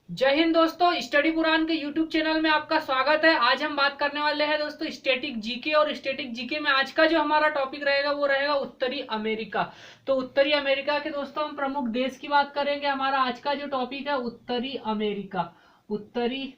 जय हिंद दोस्तों, स्टडी पुराण के यूट्यूब चैनल में आपका स्वागत है। आज हम बात करने वाले हैं दोस्तों स्टैटिक जीके। और स्टैटिक जीके में आज का जो हमारा टॉपिक रहेगा वो रहेगा उत्तरी अमेरिका। तो उत्तरी अमेरिका के दोस्तों हम प्रमुख देश की बात करेंगे। हमारा आज का जो टॉपिक है उत्तरी अमेरिका। उत्तरी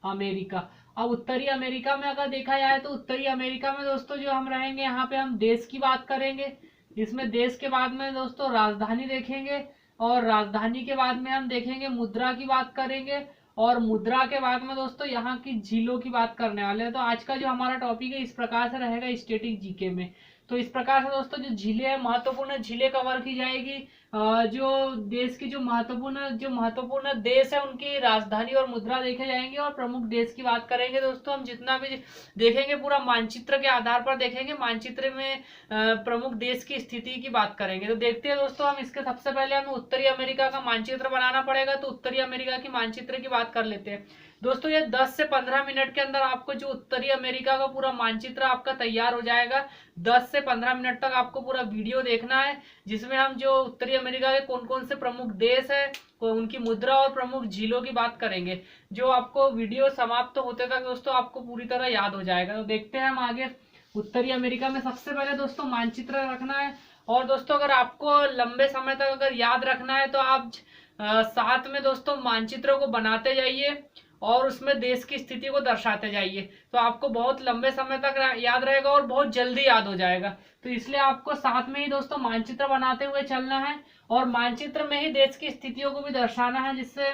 अमेरिका। अब उत्तरी अमेरिका में अगर देखा जाए तो उत्तरी अमेरिका में दोस्तों जो हम रहेंगे यहाँ पे हम देश की बात करेंगे। इसमें देश के बाद में दोस्तों राजधानी देखेंगे। और राजधानी के बाद में हम देखेंगे मुद्रा की बात करेंगे। और मुद्रा के बाद में दोस्तों यहाँ की झीलों की बात करने वाले हैं। तो आज का जो हमारा टॉपिक है इस प्रकार से रहेगा स्टैटिक जीके में। तो इस प्रकार से दोस्तों जो झीलें हैं, महत्वपूर्ण झीलें कवर की जाएगी। जो देश की जो महत्वपूर्ण देश है उनकी राजधानी और मुद्रा देखे जाएंगे। और प्रमुख देश की बात करेंगे दोस्तों हम जितना भी देखेंगे पूरा मानचित्र के आधार पर देखेंगे। मानचित्र में प्रमुख देश की स्थिति की बात करेंगे। तो देखते हैं दोस्तों, हम इसके सबसे पहले हमें उत्तरी अमेरिका का मानचित्र बनाना पड़ेगा। तो उत्तरी अमेरिका की मानचित्र की बात कर लेते हैं दोस्तों। ये 10 से 15 मिनट के अंदर आपको जो उत्तरी अमेरिका का पूरा मानचित्र आपका तैयार हो जाएगा। 10 से 15 मिनट तक आपको पूरा वीडियो देखना है, जिसमें हम जो उत्तरी अमेरिका के कौन कौन से प्रमुख देश है, उनकी मुद्रा और प्रमुख झीलों की बात करेंगे। जो आपको वीडियो समाप्त होते तक दोस्तों आपको पूरी तरह याद हो जाएगा। तो देखते हैं हम आगे। उत्तरी अमेरिका में सबसे पहले दोस्तों मानचित्र रखना है। और दोस्तों अगर आपको लंबे समय तक अगर याद रखना है तो आप साथ में दोस्तों मानचित्र को बनाते जाइए और उसमें देश की स्थिति को दर्शाते जाइए। तो आपको बहुत लंबे समय तक याद रहेगा और बहुत जल्दी याद हो जाएगा। तो इसलिए आपको साथ में ही दोस्तों मानचित्र बनाते हुए चलना है और मानचित्र में ही देश की स्थितियों को भी दर्शाना है, जिससे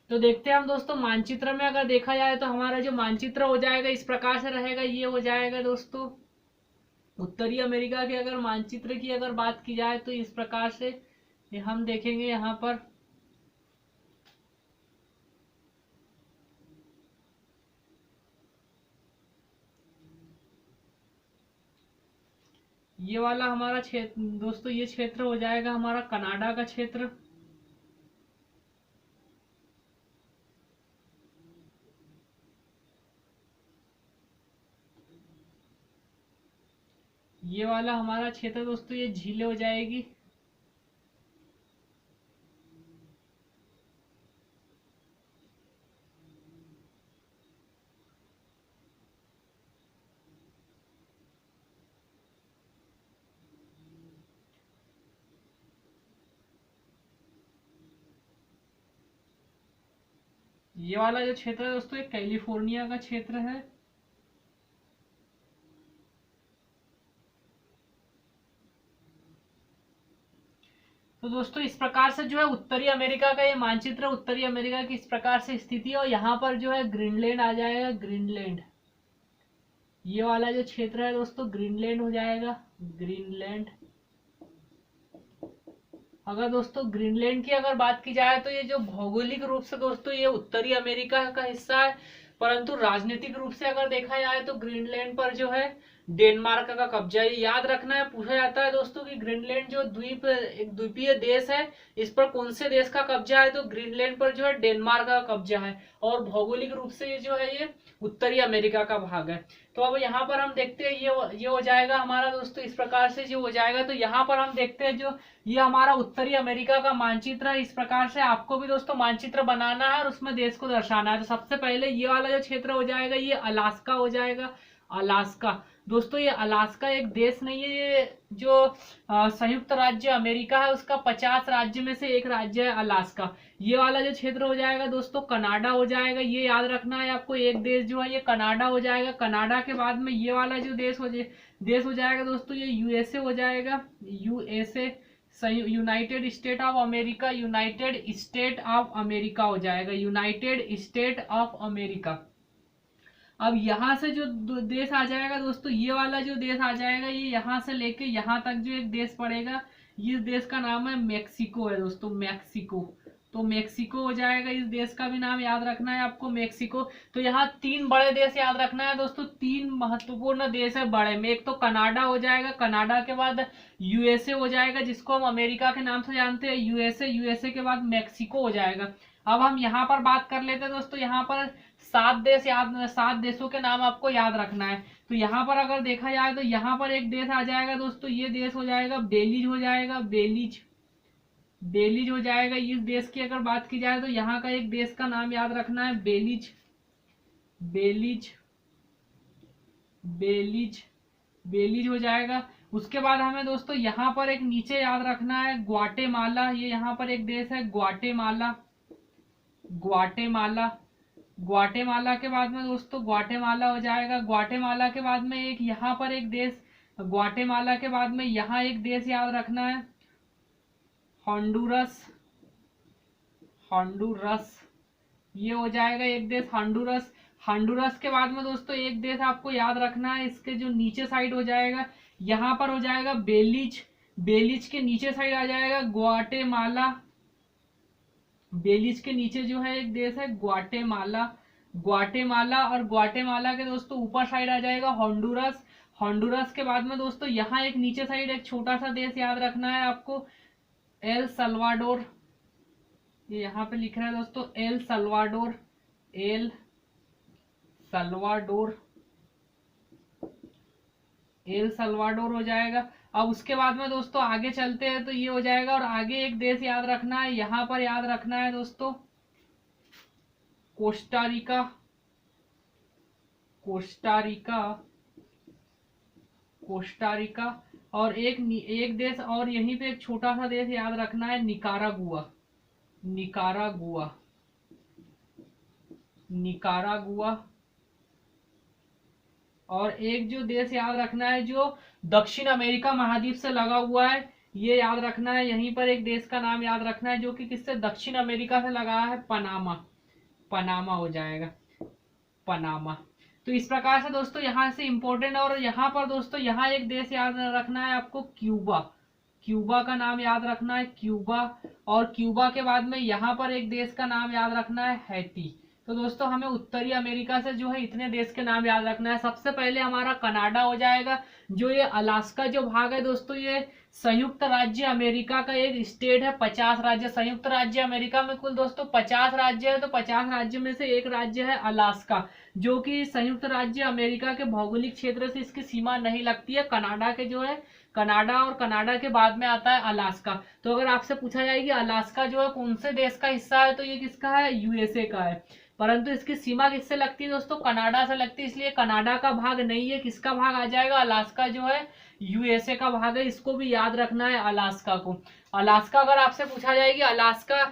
तो देखते हैं हम दोस्तों मानचित्र में अगर देखा जाए तो हमारा जो मानचित्र हो जाएगा इस प्रकार से रहेगा। ये हो जाएगा दोस्तों उत्तरी अमेरिका के अगर मानचित्र की अगर बात की जाए तो इस प्रकार से हम देखेंगे यहाँ पर। ये वाला हमारा क्षेत्र दोस्तों, ये क्षेत्र हो जाएगा हमारा कनाडा का क्षेत्र। ये वाला हमारा क्षेत्र दोस्तों ये झीलें हो जाएगी। ये वाला जो क्षेत्र है दोस्तों ये कैलिफोर्निया का क्षेत्र है। तो दोस्तों इस प्रकार से जो है उत्तरी अमेरिका का ये मानचित्र, उत्तरी अमेरिका की इस प्रकार से स्थिति है। और यहाँ पर जो है ग्रीनलैंड आ जाएगा। ग्रीनलैंड ये वाला जो क्षेत्र है दोस्तों ग्रीनलैंड हो जाएगा। ग्रीनलैंड। अगर दोस्तों ग्रीनलैंड की अगर बात की जाए तो ये जो भौगोलिक रूप से दोस्तों ये उत्तरी अमेरिका का हिस्सा है, परंतु राजनीतिक रूप से अगर देखा जाए तो ग्रीनलैंड पर जो है डेनमार्क का कब्जा है। याद रखना है, पूछा जाता है दोस्तों कि ग्रीनलैंड जो एक द्वीपीय देश है, इस पर कौन से देश का कब्जा है। तो ग्रीनलैंड पर जो है डेनमार्क का कब्जा है। और भौगोलिक रूप से ये जो है ये उत्तरी अमेरिका का भाग है। तो अब यहाँ पर हम देखते हैं ये हो जाएगा हमारा दोस्तों इस प्रकार से जो हो जाएगा। तो यहाँ पर हम देखते हैं जो ये हमारा उत्तरी अमेरिका का मानचित्र है। इस प्रकार से आपको भी दोस्तों मानचित्र बनाना है और उसमें देश को दर्शाना है। तो सबसे पहले ये वाला जो क्षेत्र हो जाएगा ये अलास्का हो जाएगा। अलास्का दोस्तों ये अलास्का एक देश नहीं है, ये जो संयुक्त राज्य अमेरिका है उसका 50 राज्य में से एक राज्य है अलास्का। ये वाला जो क्षेत्र हो जाएगा दोस्तों कनाडा हो जाएगा। ये याद रखना है आपको, एक देश जो है ये कनाडा हो जाएगा। कनाडा के बाद में ये वाला जो देश हो जाएगा दोस्तों ये यूएसए हो जाएगा। USA United state of America. United state of America हो जाएगा। United state of America. अब यहाँ से जो देश आ जाएगा दोस्तों, ये वाला जो देश आ जाएगा ये यहाँ से लेके यहाँ तक जो एक देश पड़ेगा, इस देश का नाम है मेक्सिको है दोस्तों। मेक्सिको। तो मेक्सिको हो जाएगा। इस देश का भी नाम याद रखना है आपको, मेक्सिको। तो यहाँ 3 बड़े देश याद रखना है दोस्तों। 3 महत्वपूर्ण देश है बड़े में। एक तो कनाडा हो जाएगा। कनाडा के बाद यूएसए हो जाएगा, जिसको हम अमेरिका के नाम से जानते हैं। यूएसए। यूएसए के बाद मेक्सिको हो जाएगा। अब हम यहाँ पर बात कर लेते हैं दोस्तों। यहाँ पर 7 देशों के नाम आपको याद रखना है। तो यहाँ पर अगर देखा जाए तो यहाँ पर एक देश आ जाएगा दोस्तों, ये देश हो जाएगा बेलीज हो जाएगा। बेलीज। बेलीज हो जाएगा। इस देश की अगर बात की जाए तो यहाँ का एक देश का नाम याद रखना है, बेलीज, बेलीज, बेलीज, बेलीज हो जाएगा। उसके बाद हमें दोस्तों यहाँ पर एक नीचे याद रखना है ग्वाटेमाला, ये यहाँ पर एक देश है ग्वाटेमाला, ग्वाटेमाला। ग्वाटेमाला के बाद में दोस्तों ग्वाटेमाला हो जाएगा। ग्वाटेमाला के बाद में एक यहाँ पर एक देश, ग्वाटेमाला के बाद में यहाँ एक देश याद रखना है हॉन्डुरस, हॉन्डुरस, ये हो जाएगा एक देश हॉन्डुरस। हॉन्डुरस के बाद में दोस्तों एक देश आपको याद रखना है, इसके जो नीचे साइड हो जाएगा यहाँ पर हो जाएगा बेलीज, बेलीज के नीचे साइड आ जाएगा ग्वाटेमाला, बेलीज के नीचे जो है एक देश है ग्वाटेमाला, ग्वाटेमाला। और ग्वाटेमाला के दोस्तों ऊपर साइड आ जाएगा हॉन्डुरस। हॉन्डुरस के बाद में दोस्तों यहाँ एक नीचे साइड एक छोटा सा देश याद रखना है आपको, एल सल्वाडोर, ये यहाँ पे लिख रहा है दोस्तों El Salvador, El Salvador, El Salvador हो जाएगा। अब उसके बाद में दोस्तों आगे चलते हैं तो ये हो जाएगा। और आगे एक देश याद रखना है, यहाँ पर याद रखना है दोस्तों कोस्टारिका, कोस्टारिका, कोस्टारिका। और एक देश और यहीं पे एक छोटा सा देश याद रखना है निकारागुआ, निकारागुआ, निकारागुआ। और एक जो देश याद रखना है जो दक्षिण अमेरिका महाद्वीप से लगा हुआ है, ये याद रखना है। यहीं पर एक देश का नाम याद रखना है जो कि किससे, दक्षिण अमेरिका से लगा है, पनामा, पनामा हो जाएगा, पनामा। तो इस प्रकार से दोस्तों यहाँ से इंपॉर्टेंट। और यहाँ पर दोस्तों यहाँ एक देश याद रखना है आपको क्यूबा, क्यूबा का नाम याद रखना है, क्यूबा। और क्यूबा के बाद में यहाँ पर एक देश का नाम याद रखना है हैती। तो दोस्तों हमें उत्तरी अमेरिका से जो है इतने देश के नाम याद रखना है। सबसे पहले हमारा कनाडा हो जाएगा, जो ये अलास्का जो भाग है दोस्तों, ये संयुक्त राज्य अमेरिका का एक स्टेट है। 50 राज्य, संयुक्त राज्य अमेरिका में कुल दोस्तों 50 राज्य है, तो 50 राज्य में से एक राज्य है अलास्का, जो कि संयुक्त राज्य अमेरिका के भौगोलिक क्षेत्र से इसकी सीमा नहीं लगती है। कनाडा के जो है, कनाडा और कनाडा के बाद में आता है अलास्का। तो अगर आपसे पूछा जाए कि अलास्का जो है कौन से देश का हिस्सा है, तो ये किसका है, यूएसए का है। परंतु इसकी सीमा किससे लगती है दोस्तों, कनाडा से लगती है, इसलिए कनाडा का भाग नहीं है। किसका भाग आ जाएगा, अलास्का जो है यूएसए का भाग है, इसको भी याद रखना है अलास्का को। अलास्का अगर आपसे पूछा जाए कि अलास्का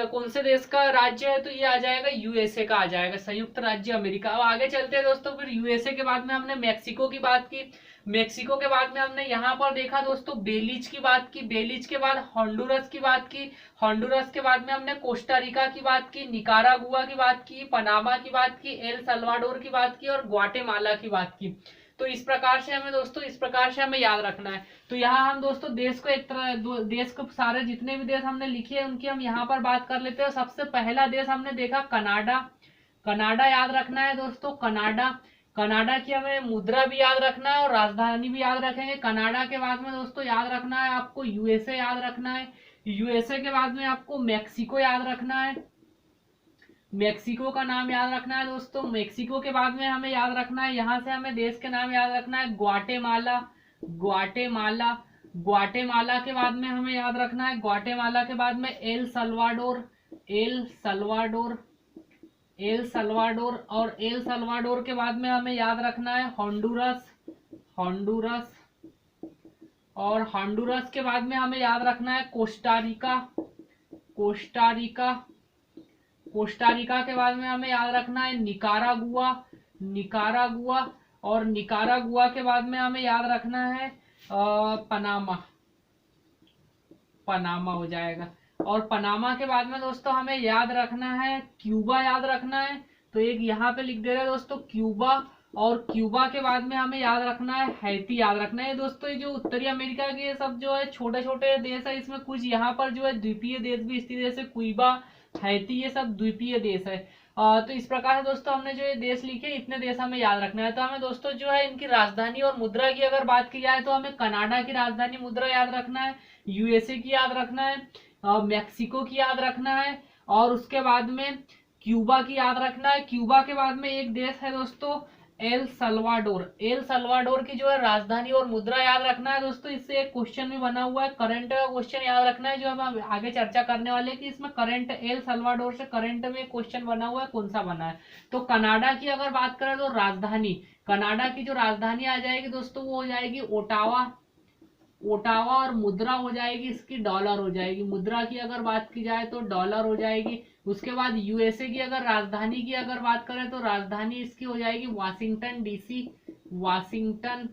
कौन से देश का राज्य है, तो ये आ जाएगा यूएसए का आ जाएगा, संयुक्त राज्य अमेरिका। अब आगे चलते हैं दोस्तों, फिर यूएसए के बाद में हमने मैक्सिको की बात की, मैक्सिको के बाद में हमने यहाँ पर देखा दोस्तों बेलीज की बात की, बेलीज के बाद हॉन्डुरस की बात की, हॉन्डुरस के बाद में हमने कोस्टारिका की बात की, निकारागुआ की बात की, पनामा की बात की, एल सल्वाडोर की बात की और ग्वाटेमाला की बात की। तो इस प्रकार से हमें दोस्तों, इस प्रकार से हमें याद रखना है। तो यहाँ हम दोस्तों देश को एक तरह, देश को सारे जितने भी देश हमने लिखे हैं उनकी हम यहाँ पर बात कर लेते हैं। सबसे पहला देश हमने देखा कनाडा, कनाडा याद रखना है दोस्तों, कनाडा। कनाडा की हमें मुद्रा भी याद रखना है और राजधानी भी याद रखेंगे। कनाडा के बाद में दोस्तों याद रखना है आपको यूएसए याद रखना है, यूएसए के बाद में आपको मैक्सिको याद रखना है, मैक्सिको का नाम याद रखना है दोस्तों। मैक्सिको के बाद में हमें याद रखना है, यहाँ से हमें देश के नाम याद रखना है ग्वाटेमाला, ग्वाटेमाला। ग्वाटेमाला के बाद में हमें याद रखना है, ग्वाटेमाला के बाद में El Salvador, El Salvador, El Salvador. और एल सल्वाडोर के बाद में हमें याद रखना है हॉन्डुरस, हॉन्डुरस। और हॉन्डुरस के बाद में हमें याद रखना है कोस्टारिका, कोस्टारिका। कोस्टारिका के बाद में हमें याद रखना है निकारागुआ, निकारागुआ। और निकारागुआ के बाद में हमें याद रखना है पनामा, पनामा हो जाएगा। और पनामा के बाद में दोस्तों हमें याद रखना है क्यूबा, याद रखना है। तो एक यहाँ पे लिख दे रहे हैं दोस्तों क्यूबा। और क्यूबा के बाद में हमें याद रखना है हैती, याद रखना है दोस्तों। ये जो उत्तरी अमेरिका के सब जो है छोटे छोटे देश है, इसमें कुछ यहाँ पर जो है द्वीपीय देश भी स्थित है, जैसे क्यूबा, हैती, ये सब द्वीपीय देश है। तो इस प्रकार से दोस्तों हमने जो ये देश लिखे, इतने देश हमें याद रखना है। तो हमें दोस्तों जो है इनकी राजधानी और मुद्रा की अगर बात की जाए तो हमें कनाडा की राजधानी मुद्रा याद रखना है, यूएसए की याद रखना है, मैक्सिको की याद रखना है, और उसके बाद में क्यूबा की याद रखना है। क्यूबा के बाद में एक देश है दोस्तों एल सल्वाडोर। एल सल्वाडोर की जो है राजधानी और मुद्रा याद रखना है दोस्तों। इससे एक क्वेश्चन भी बना हुआ है, करंट का क्वेश्चन याद रखना है जो हम आगे चर्चा करने वाले हैं कि इसमें करंट एल सल्वाडोर से करंट में क्वेश्चन बना हुआ है, कौन सा बना है। तो कनाडा की अगर बात करें तो राजधानी, कनाडा की जो राजधानी आ जाएगी दोस्तों वो हो जाएगी ओटावा। ओटावा और मुद्रा हो जाएगी इसकी डॉलर हो जाएगी। मुद्रा की अगर बात की जाए तो डॉलर हो जाएगी। उसके बाद यूएसए की अगर राजधानी की अगर बात करें तो राजधानी इसकी हो जाएगी वाशिंगटन डीसी। वाशिंगटन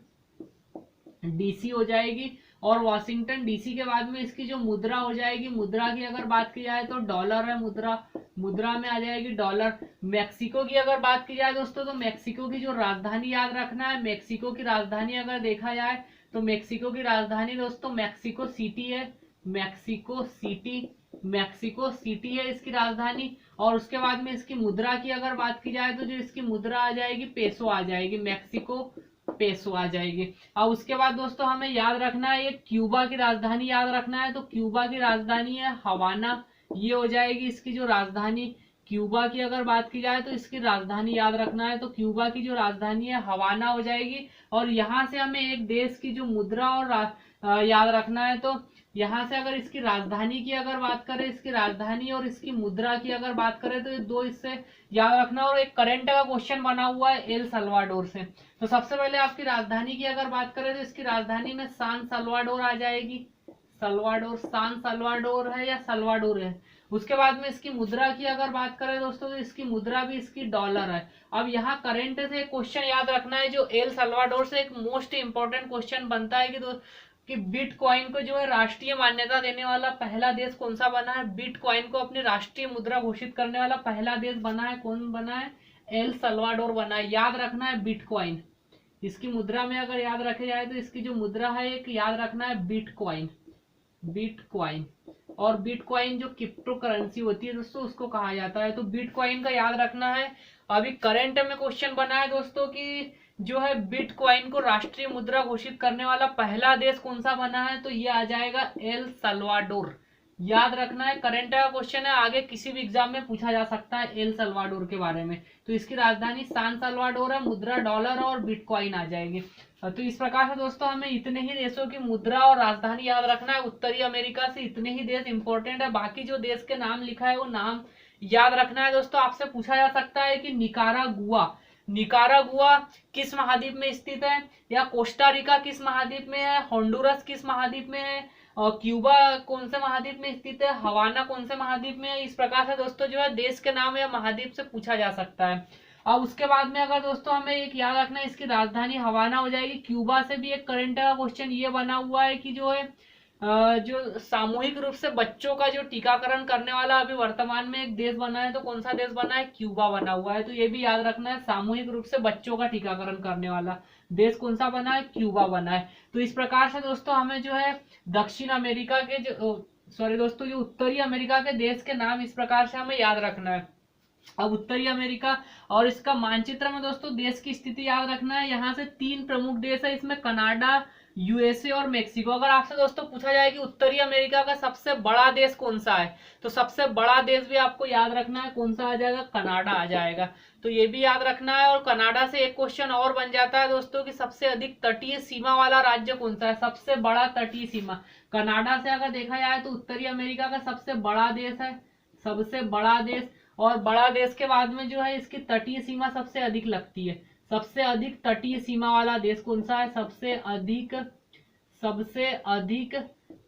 डीसी हो जाएगी। और वाशिंगटन डीसी के बाद में इसकी जो मुद्रा हो जाएगी, मुद्रा की अगर बात की जाए तो डॉलर है मुद्रा, मुद्रा में आ जाएगी डॉलर। मैक्सिको की अगर बात की जाए दोस्तों तो मैक्सिको की जो राजधानी याद रखना है, मैक्सिको की राजधानी अगर देखा जाए तो मैक्सिको की राजधानी दोस्तों मैक्सिको सिटी है। मैक्सिको सिटी, मैक्सिको सिटी है इसकी राजधानी। और उसके बाद में इसकी मुद्रा की अगर बात की जाए तो जो इसकी मुद्रा आ जाएगी पेसो आ जाएगी, मैक्सिको पेसो आ जाएगी। अब उसके बाद दोस्तों हमें याद रखना है, ये क्यूबा की राजधानी याद रखना है। तो क्यूबा की राजधानी है हवाना, ये हो जाएगी इसकी जो राजधानी। क्यूबा की अगर बात की जाए तो इसकी राजधानी याद रखना है, तो क्यूबा की जो राजधानी है हवाना हो जाएगी। और यहाँ से हमें एक देश की जो मुद्रा और याद रखना है, तो यहाँ से अगर इसकी राजधानी की अगर बात करें, इसकी राजधानी और इसकी मुद्रा की अगर बात करें तो ये दो इससे याद रखना। और एक करंट का क्वेश्चन बना हुआ है एल सल्वाडोर से। तो सबसे पहले आपकी राजधानी की अगर बात करें तो इसकी राजधानी में सान सल्वाडोर आ जाएगी। सल्वाडोर, सान सल्वाडोर है या सल्वाडोर है। उसके बाद में इसकी मुद्रा की अगर बात करें दोस्तों तो इसकी मुद्रा भी इसकी डॉलर है। अब यहाँ करंट से क्वेश्चन याद रखना है, जो एल सल्वाडोर से एक मोस्ट इंपॉर्टेंट क्वेश्चन बनता है कि बिटकॉइन को जो है राष्ट्रीय मान्यता देने वाला पहला देश कौन सा बना है। बिटकॉइन को अपनी राष्ट्रीय मुद्रा घोषित करने वाला पहला देश बना है, कौन बना है, एल सल्वाडोर बना है। याद रखना है बिटकॉइन, इसकी मुद्रा में अगर याद रखे जाए तो इसकी जो मुद्रा है एक याद रखना है बिटकॉइन। बिटकॉइन, और बिटकॉइन जो क्रिप्टो करेंसी होती है दोस्तों उसको कहा जाता है, तो बिटकॉइन का याद रखना है। अभी करंट में क्वेश्चन बना है दोस्तों कि जो है बिटकॉइन को राष्ट्रीय मुद्रा घोषित करने वाला पहला देश कौन सा बना है, तो ये आ जाएगा एल सल्वाडोर। याद रखना है, करंट का क्वेश्चन है, आगे किसी भी एग्जाम में पूछा जा सकता है एल सल्वाडोर के बारे में। तो इसकी राजधानी सान सल्वाडोर है, मुद्रा डॉलर और बिटकॉइन आ जाएगी। तो इस प्रकार से दोस्तों हमें इतने ही देशों की मुद्रा और राजधानी याद रखना है। उत्तरी अमेरिका से इतने ही देश इंपॉर्टेंट है, बाकी जो देश के नाम लिखा है वो नाम याद रखना है दोस्तों। आपसे पूछा जा सकता है कि निकारागुआ, निकारागुआ किस महाद्वीप में स्थित है, या कोस्टारिका किस महाद्वीप में है, होंडुरस किस महाद्वीप में है, और क्यूबा कौन से महाद्वीप में स्थित है, हवाना कौन से महाद्वीप में है। इस प्रकार से दोस्तों जो है देश के नाम या महाद्वीप से पूछा जा सकता है। अब उसके बाद में अगर दोस्तों हमें एक याद रखना है, इसकी राजधानी हवाना हो जाएगी। क्यूबा से भी एक करंट का क्वेश्चन ये बना हुआ है कि जो है जो सामूहिक रूप से बच्चों का जो टीकाकरण करने वाला अभी वर्तमान में एक देश बना है, तो कौन सा देश बना है, क्यूबा बना हुआ है। तो ये भी याद रखना है, सामूहिक रूप से बच्चों का टीकाकरण करने वाला देश कौन सा बना है, क्यूबा बना है। तो इस प्रकार से दोस्तों हमें जो है दक्षिण अमेरिका के जो सॉरी दोस्तों जो उत्तरी अमेरिका के देश के नाम इस प्रकार से हमें याद रखना है। अब उत्तरी अमेरिका और इसका मानचित्र में दोस्तों देश की स्थिति याद रखना है। यहाँ से 3 प्रमुख देश है, इसमें कनाडा, यूएसए और मेक्सिको। अगर आपसे दोस्तों पूछा जाए कि उत्तरी अमेरिका का सबसे बड़ा देश कौन सा है, तो सबसे बड़ा देश भी आपको याद रखना है, कौन सा आ जाएगा, कनाडा आ जाएगा। तो ये भी याद रखना है। और कनाडा से एक क्वेश्चन और बन जाता है दोस्तों कि सबसे अधिक तटीय सीमा वाला राज्य कौन सा है, सबसे बड़ा तटीय सीमा। कनाडा से अगर देखा जाए तो उत्तरी अमेरिका का सबसे बड़ा देश है, सबसे बड़ा देश। और बड़ा देश के बाद में जो है इसकी तटीय सीमा सबसे अधिक लगती है। सबसे अधिक तटीय सीमा वाला देश कौन सा है, सबसे अधिक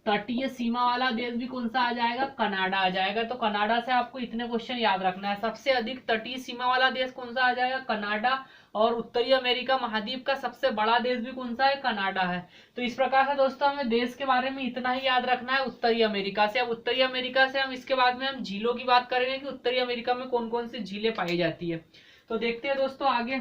तटीय सीमा वाला देश भी कौन सा आ जाएगा, कनाडा आ जाएगा। तो कनाडा से आपको इतने क्वेश्चन याद रखना है। सबसे अधिक तटीय सीमा वाला देश कौन सा आ जाएगा, कनाडा। और उत्तरी अमेरिका महाद्वीप का सबसे बड़ा देश भी कौन सा है, कनाडा है। तो इस प्रकार से दोस्तों हमें देश के बारे में इतना ही याद रखना है उत्तरी अमेरिका से। अब उत्तरी अमेरिका से हम इसके बाद में हम झीलों की बात करेंगे कि उत्तरी अमेरिका में कौन कौन सी झीलें पाई जाती है। तो देखते हैं दोस्तों आगे।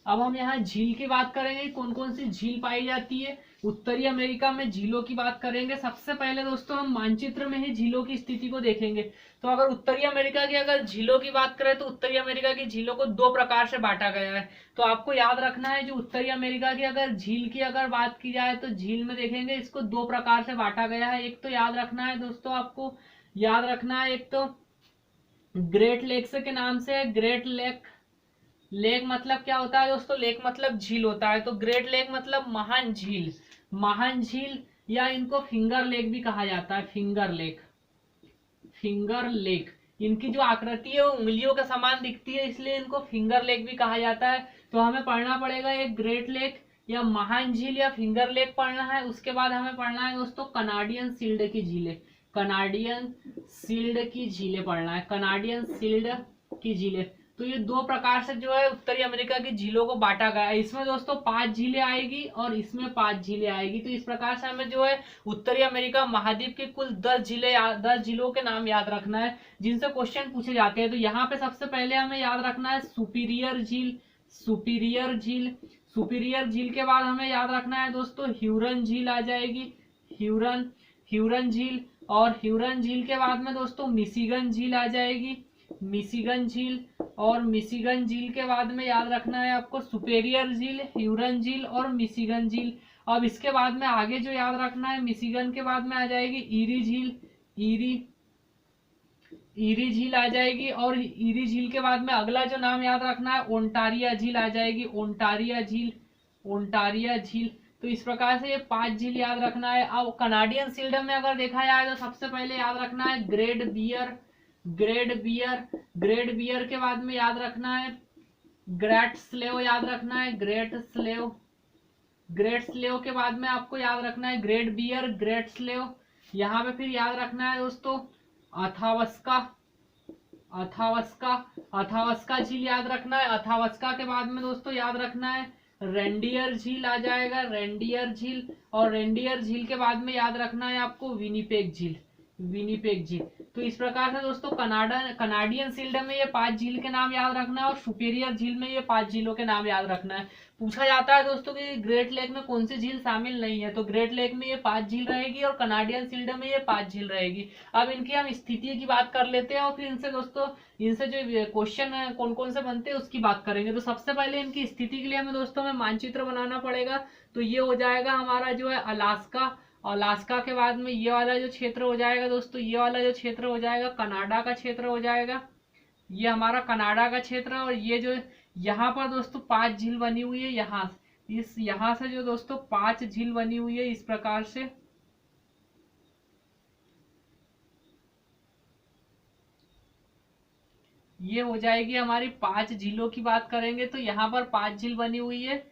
अब हम यहाँ झील की बात करेंगे, कौन कौन सी झील पाई जाती है उत्तरी अमेरिका में, झीलों की बात करेंगे। सबसे पहले दोस्तों हम मानचित्र में ही झीलों की स्थिति को देखेंगे। तो अगर उत्तरी अमेरिका की अगर झीलों की बात करें तो उत्तरी अमेरिका की झीलों को 2 प्रकार से बांटा गया है। तो आपको याद रखना है, जो उत्तरी अमेरिका की अगर झील की अगर बात की जाए तो झील में देखेंगे इसको 2 प्रकार से बांटा गया है। एक तो याद रखना है दोस्तों आपको याद रखना है। एक तो ग्रेट लेक्स के नाम से है, ग्रेट लेक। लेक मतलब क्या होता है दोस्तों, लेक मतलब झील होता है, तो ग्रेट लेक मतलब महान झील, महान झील, या इनको फिंगर लेक भी कहा जाता है, फिंगर लेक, फिंगर लेक। इनकी जो आकृति है वो उंगलियों के समान दिखती है, इसलिए इनको फिंगर लेक भी कहा जाता है। तो हमें पढ़ना पड़ेगा एक ग्रेट लेक या महान झील या फिंगर लेक पढ़ना है। उसके बाद हमें पढ़ना है दोस्तों कनाडियन सील्ड की झीलें, कनाडियन सील्ड की झीलें पढ़ना है, कनाडियन सील्ड की झीलें। तो ये दो प्रकार से जो है उत्तरी अमेरिका की झीलों को बांटा गया है। इसमें दोस्तों 5 झीलें आएगी और इसमें 5 झीलें आएगी। तो इस प्रकार से हमें जो है उत्तरी अमेरिका महाद्वीप की कुल 10 झीलों के नाम याद रखना है, जिनसे क्वेश्चन पूछे जाते हैं। तो यहाँ पे सबसे पहले हमें याद रखना है सुपीरियर झील, सुपीरियर झील। सुपीरियर झील के बाद हमें याद रखना है दोस्तों ह्यूरन झील आ जाएगी, ह्यूरन, ह्यूरन झील। और ह्यूरन झील के बाद में दोस्तों मिशिगन झील आ जाएगी, मिशिगन झील। और मिशिगन झील के बाद में याद रखना है आपको सुपेरियर झील, ह्यूरन झील और मिशिगन झील। अब इसके बाद में आगे जो याद रखना है, मिशिगन के बाद में आ जाएगी ईरी झील, ईरी, ईरी झील आ जाएगी। और ईरी झील के बाद में अगला जो नाम याद रखना है ओंटारिया झील आ जाएगी, ओंटारिया झील, ओंटारिया झील। तो इस प्रकार से ये 5 झील याद रखना है। अब कनाडियन सील्ड में अगर देखा जाए तो सबसे पहले याद रखना है great bear, great bear, great bear के बाद में याद रखना है ग्रेट स्लेव, याद रखना है ग्रेट स्लेव, ग्रेट स्लेव के बाद में आपको याद रखना है ग्रेट बियर, ग्रेट स्लेव। यहाँ पे फिर याद रखना है दोस्तों अथावस्का, अथावस्का, अथावस्का झील याद रखना है। अथावस्का के बाद में दोस्तों याद रखना है रेंडियर झील आ जाएगा, रेंडियर झील। और रेंडियर झील के बाद में याद रखना है आपको विनिपेग झील, विनिपेग झील। तो इस प्रकार से दोस्तों कनाडियन सील्ड में ये 5 झील के नाम याद रखना है और सुपेरियर झील में ये 5 झीलों के नाम याद रखना है। पूछा जाता है दोस्तों कि ग्रेट लेक में कौन सी झील शामिल नहीं है, तो ग्रेट लेक में ये 5 झील रहेगी और कनाडियन सील्ड में ये 5 झील रहेगी। अब इनकी हम स्थिति की बात कर लेते हैं और फिर इनसे दोस्तों, इनसे जो क्वेश्चन कौन कौन से बनते हैं उसकी बात करेंगे। तो सबसे पहले इनकी स्थिति के लिए हमें दोस्तों में मानचित्र बनाना पड़ेगा। तो ये हो जाएगा हमारा जो है अलास्का, अलास्का के बाद में ये वाला जो क्षेत्र हो जाएगा दोस्तों, ये वाला जो क्षेत्र हो जाएगा कनाडा का क्षेत्र हो जाएगा, ये हमारा कनाडा का क्षेत्र। और ये जो यहाँ पर दोस्तों 5 झील बनी हुई है, यहाँ से जो दोस्तों 5 झील बनी हुई है इस प्रकार से। ये हो जाएगी हमारी 5 झीलों की बात करेंगे तो यहाँ पर 5 झील बनी हुई है।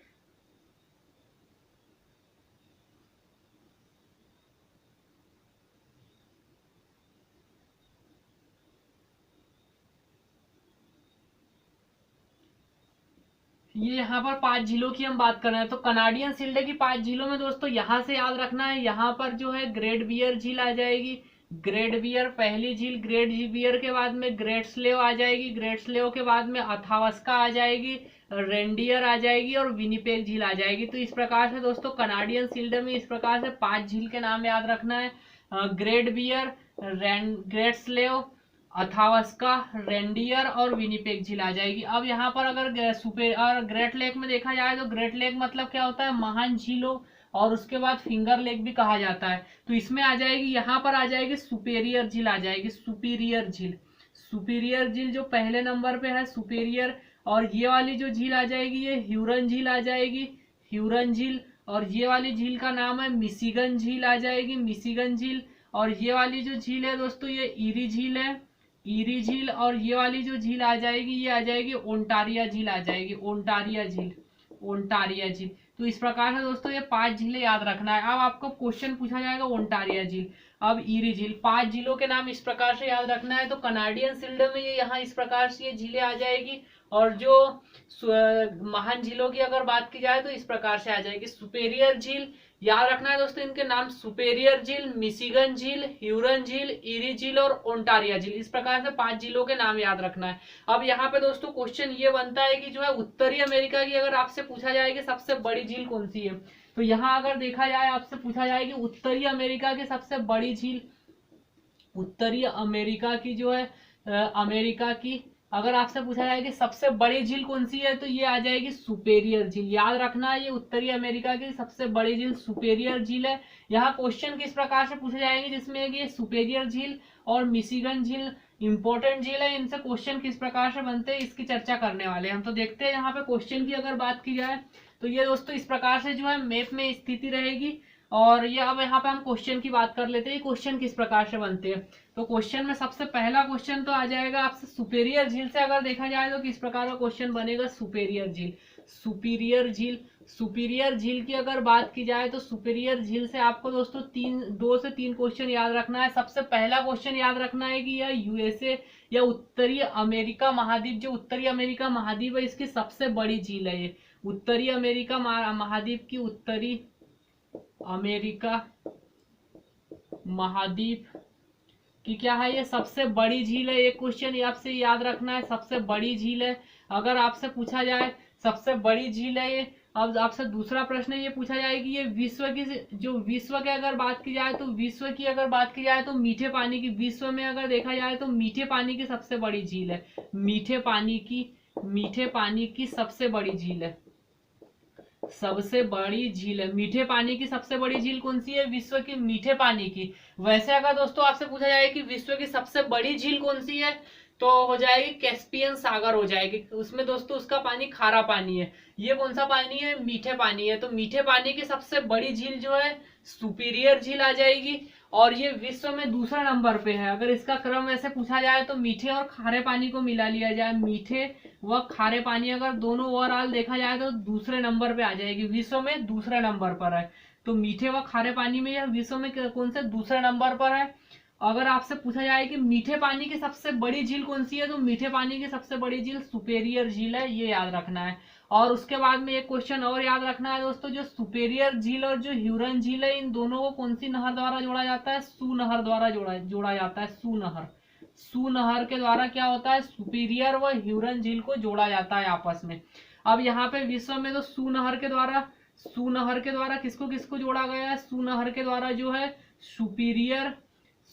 ये यहाँ पर 5 झीलों की हम बात कर रहे हैं। तो कनाडियन सील्ड की 5 झीलों में दोस्तों यहाँ से याद रखना है, यहाँ पर जो है ग्रेट बियर झील आ जाएगी, ग्रेट बियर पहली झील। ग्रेट बियर के बाद में ग्रेट स्लेव आ जाएगी, ग्रेट स्लेव के बाद में अथावस्का आ जाएगी, रेंडियर आ जाएगी और विनिपेग झील आ जाएगी। तो इस प्रकार से दोस्तों कनाडियन सील्ड में इस प्रकार से 5 झील के नाम याद रखना है, great bear, great slave, Athabasca, reindeer और विनिपेग झील आ जाएगी। अब यहाँ पर अगर सुपर और ग्रेट लेक में देखा जाए तो ग्रेट लेक मतलब क्या होता है, महान झीलों, और उसके बाद फिंगर लेक भी कहा जाता है। तो इसमें आ जाएगी, यहाँ पर आ जाएगी सुपेरियर झील आ जाएगी, सुपीरियर झील, सुपीरियर झील जो पहले नंबर पे है सुपेरियर। और ये वाली जो झील आ जाएगी ये ह्यूरन झील आ जाएगी, ह्यूरन झील। और ये वाली झील का नाम है मिशिगन झील आ जाएगी, मिशिगन झील। और ये वाली जो झील है दोस्तों ये ईरी झील है, ईरी झील। और ये वाली जो झील आ जाएगी ये आ जाएगी ओंटारिया झील आ जाएगी, ओंटारिया झील, ओंटारिया झील। तो इस प्रकार से दोस्तों ये 5 झीलें याद रखना है। अब आपको क्वेश्चन पूछा जाएगा ओंटारिया झील, अब ईरी झील, 5 झीलों के नाम इस प्रकार से याद रखना है। तो कनाडियन सील्ड में ये यहाँ इस प्रकार से ये झीलें आ जाएगी। और जो महान झीलों की अगर बात की जाए तो इस प्रकार से आ जाएगी सुपेरियर झील, याद रखना है दोस्तों इनके नाम सुपेरियर झील, मिशिगन झील, ह्यूरन झील, ईरी झील और ओंटारिया झील। इस प्रकार से 5 झीलों के नाम याद रखना है। अब यहाँ पे दोस्तों क्वेश्चन ये बनता है कि जो है उत्तरी अमेरिका की अगर आपसे पूछा जाए कि सबसे बड़ी झील कौन सी है, तो यहाँ अगर देखा जाए आपसे पूछा जाए कि उत्तरी अमेरिका की सबसे बड़ी झील, उत्तरी अमेरिका की जो है अगर आपसे पूछा जाए कि सबसे बड़ी झील कौन सी है, तो ये आ जाएगी सुपेरियर झील। याद रखना, ये उत्तरी अमेरिका की सबसे बड़ी झील सुपेरियर झील है। यहाँ क्वेश्चन किस प्रकार से पूछे जाएंगे जिसमें कि ये सुपेरियर झील और मिशिगन झील इंपॉर्टेंट झील है, इनसे क्वेश्चन किस प्रकार से बनते हैं इसकी चर्चा करने वाले हैं हम। तो देखते हैं यहाँ पे क्वेश्चन की अगर बात की जाए तो ये दोस्तों इस प्रकार से जो है मैप में स्थिति रहेगी। और ये अब यहाँ पे हम क्वेश्चन की बात कर लेते हैं, क्वेश्चन किस प्रकार से बनते हैं। तो क्वेश्चन में सबसे पहला क्वेश्चन तो आ जाएगा आपसे सुपेरियर झील से अगर देखा जाए तो किस प्रकार का क्वेश्चन बनेगा। सुपेरियर झील, सुपीरियर झील, सुपीरियर झील की अगर बात की जाए तो सुपीरियर झील से आपको दोस्तों 2 से 3 क्वेश्चन याद रखना है। सबसे पहला क्वेश्चन याद रखना है कि यह यूएसए या उत्तरी अमेरिका महाद्वीप, जो उत्तरी अमेरिका महाद्वीप है इसकी सबसे बड़ी झील है। ये उत्तरी अमेरिका महाद्वीप की, उत्तरी अमेरिका महाद्वीप की क्या है, ये सबसे बड़ी झील है। एक क्वेश्चन आपसे याद रखना है, सबसे बड़ी झील है। अगर आपसे पूछा जाए सबसे बड़ी झील है ये, अब आपसे दूसरा प्रश्न ये पूछा जाए कि ये विश्व की, जो विश्व की अगर बात की जाए तो विश्व की अगर बात की जाए तो मीठे पानी की, विश्व में अगर देखा जाए तो मीठे पानी की सबसे बड़ी झील है। मीठे पानी की सबसे बड़ी झील है, सबसे बड़ी झील है। मीठे पानी की सबसे बड़ी झील कौन सी है? विश्व की मीठे पानी की। वैसे अगर दोस्तों आपसे पूछा जाए कि विश्व की सबसे बड़ी झील कौन सी है, तो हो जाएगी कैस्पियन सागर हो जाएगी। उसमें दोस्तों उसका पानी खारा पानी है। ये कौन सा पानी है? मीठे पानी है। तो मीठे पानी की सबसे बड़ी झील जो है सुपीरियर झील आ जाएगी। और ये विश्व में दूसरा नंबर पे है। अगर इसका क्रम वैसे पूछा जाए तो मीठे और खारे पानी को मिला लिया जाए, मीठे व खारे पानी अगर दोनों ओवरऑल देखा जाए तो दूसरे नंबर पे आ जाएगी, विश्व में दूसरे नंबर पर है। तो मीठे व खारे पानी में यह विश्व में कौन से दूसरे नंबर पर है। अगर आपसे पूछा जाए कि मीठे पानी की सबसे बड़ी झील कौन सी है, तो मीठे पानी की सबसे बड़ी झील सुपेरियर झील है, ये याद रखना है। और उसके बाद में एक क्वेश्चन और याद रखना है दोस्तों, जो सुपेरियर झील और जो ह्यूरन झील है, इन दोनों को कौन सी नहर द्वारा जोड़ा जाता है? सू नहर द्वारा जोड़ा जाता है। सू नहर के द्वारा क्या होता है? सुपीरियर व ह्यूरन झील को जोड़ा जाता है आपस में। अब यहाँ पे विश्व में तो सू नहर के द्वारा किसको किसको जोड़ा गया है? सू नहर के द्वारा जो है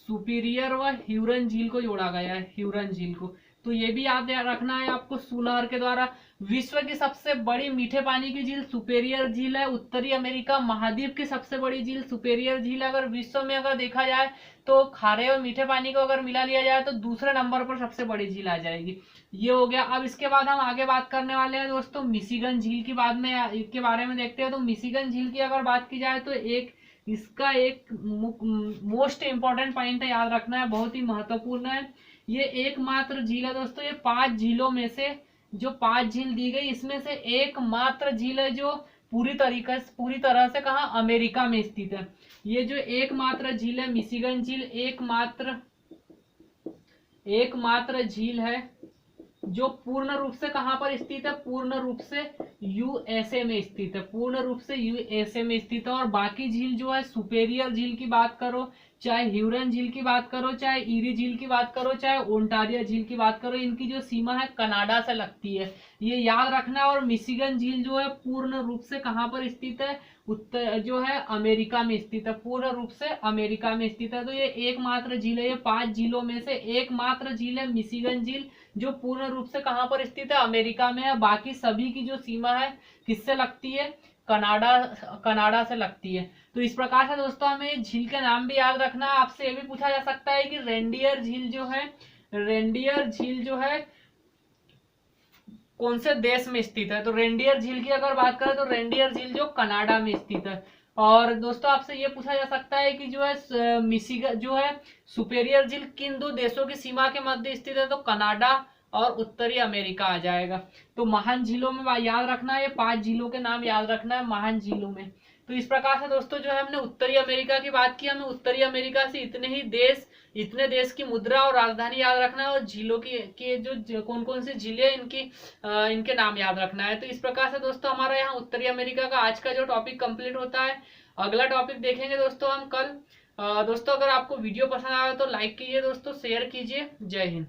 सुपीरियर व ह्यूरन झील को जोड़ा गया है, ह्यूरन झील को। तो ये भी याद रखना है आपको, सू नहर के द्वारा। विश्व की सबसे बड़ी मीठे पानी की झील सुपेरियर झील है। उत्तरी अमेरिका महाद्वीप की सबसे बड़ी झील सुपेरियर झील। अगर विश्व में अगर देखा जाए तो खारे और मीठे पानी को अगर मिला लिया जाए तो दूसरे नंबर पर सबसे बड़ी झील आ जाएगी। ये हो गया। अब इसके बाद हम आगे बात करने वाले हैं दोस्तों मिशिगन झील की। बाद में इसके बारे में देखते हैं। तो मिशिगन झील की अगर बात की जाए तो इसका एक मोस्ट इंपॉर्टेंट पॉइंट है, याद रखना है, बहुत ही महत्वपूर्ण है। ये एकमात्र झील है दोस्तों, ये 5 झीलों में से, जो 5 झील दी गई इसमें से एकमात्र झील है जो पूरी तरह से कहाँ? अमेरिका में स्थित है। ये जो एकमात्र झील है मिशिगन झील, एकमात्र झील है जो पूर्ण रूप से कहां पर स्थित है? पूर्ण रूप से यूएसए में स्थित है, पूर्ण रूप से यूएसए में स्थित है। और बाकी झील जो है सुपेरियर झील की बात करो, चाहे ह्यूरन झील की बात करो, चाहे ईरी झील की बात करो, चाहे ओंटारियो झील की बात करो, इनकी जो सीमा है कनाडा से लगती है, ये याद रखना है। और मिशिगन झील जो है पूर्ण रूप से कहां पर स्थित है? उत्तर जो है अमेरिका में स्थित है, पूर्ण रूप से अमेरिका में स्थित है। तो ये एकमात्र झील है, ये 5 झीलों में से एकमात्र झील है मिशिगन झील, जो पूर्ण रूप से कहां पर स्थित है? अमेरिका में है। बाकी सभी की जो सीमा है किससे लगती है? कनाडा से लगती है। तो इस प्रकार से दोस्तों हमें झील के नाम भी याद रखना है। आपसे ये भी पूछा जा सकता है कि रेंडियर झील जो है कौन से देश में स्थित है। तो रेंडियर झील की अगर बात करें तो रेंडियर झील जो कनाडा में स्थित है। और दोस्तों आपसे ये पूछा जा सकता है कि जो है मिशिगन जो है सुपेरियर झील किन 2 देशों की सीमा के मध्य स्थित है? तो कनाडा और उत्तरी अमेरिका आ जाएगा। तो महान झीलों में याद रखना है, ये 5 झीलों के नाम याद रखना है महान झीलों में। तो इस प्रकार से दोस्तों जो है हमने उत्तरी अमेरिका की बात की। हमें उत्तरी अमेरिका से इतने देश की मुद्रा और राजधानी याद रखना है, और झीलों की जो कौन कौन सी झीलें इनके नाम याद रखना है। तो इस प्रकार से दोस्तों हमारा यहाँ उत्तरी अमेरिका का आज का जो टॉपिक कंप्लीट होता है। अगला टॉपिक देखेंगे दोस्तों हम कल। दोस्तों अगर आपको वीडियो पसंद आया तो लाइक कीजिए दोस्तों, शेयर कीजिए। जय हिंद।